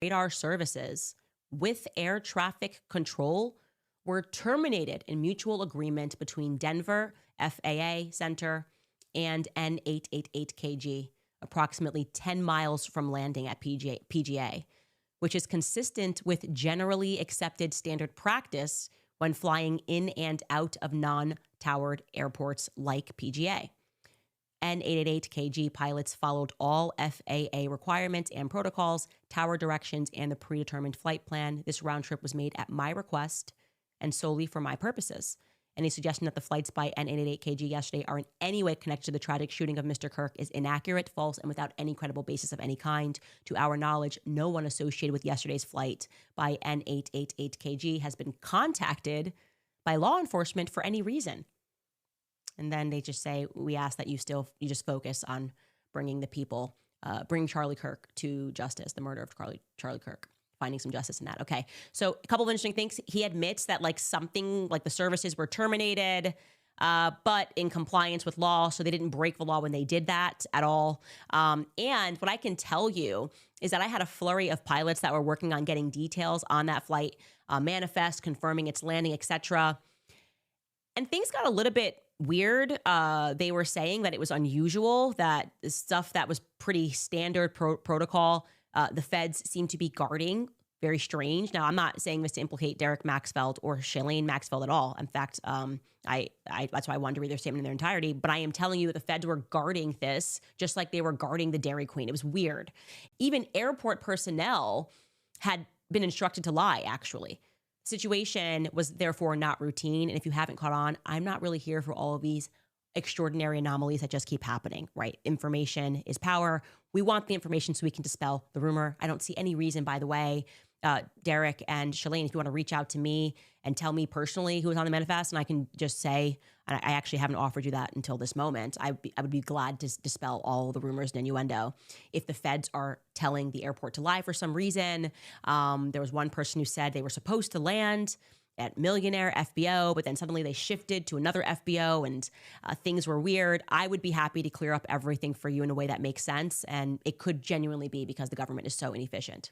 radar services with air traffic control were terminated in mutual agreement between Denver FAA Center and N888KG, approximately 10 miles from landing at PGA, which is consistent with generally accepted standard practice when flying in and out of non-towered airports like PGA. N888KG pilots followed all FAA requirements and protocols, tower directions, and the predetermined flight plan. This round trip was made at my request and solely for my purposes. Any suggestion that the flights by N888KG yesterday are in any way connected to the tragic shooting of Mr. Kirk is inaccurate, false, and without any credible basis of any kind. To our knowledge, no one associated with yesterday's flight by N888KG has been contacted by law enforcement for any reason. And then they just say, we ask that you just focus on bringing the people, bring Charlie Kirk to justice, the murder of Charlie Kirk, finding some justice in that. Okay. So a couple of interesting things. He admits that something like the services were terminated, but in compliance with law. So they didn't break the law when they did that at all. And what I can tell you is that I had a flurry of pilots that were working on getting details on that flight manifest, confirming its landing, etc. And things got a little bit weird. They were saying that it was unusual, that stuff that was pretty standard protocol, the feds seem to be guarding. Very strange. Now, I'm not saying this to implicate Derek Maxfield or Shalane Maxfield at all. In fact, that's why I wanted to read their statement in their entirety. But I am telling you that the feds were guarding this just like they were guarding the Dairy Queen. It was weird. Even airport personnel had been instructed to lie, actually. Situation was therefore not routine. And if you haven't caught on, I'm not really here for all of these extraordinary anomalies that just keep happening, right? Information is power. We want the information so we can dispel the rumor. I don't see any reason, by the way, Derek and Shalane, if you want to reach out to me and tell me personally who was on the manifest, and I can just say, and I actually haven't offered you that until this moment, I would be glad to dispel all the rumors and innuendo. If the feds are telling the airport to lie for some reason, there was one person who said they were supposed to land at Millionaire FBO, but then suddenly they shifted to another FBO and things were weird. I would be happy to clear up everything for you in a way that makes sense. And it could genuinely be because the government is so inefficient.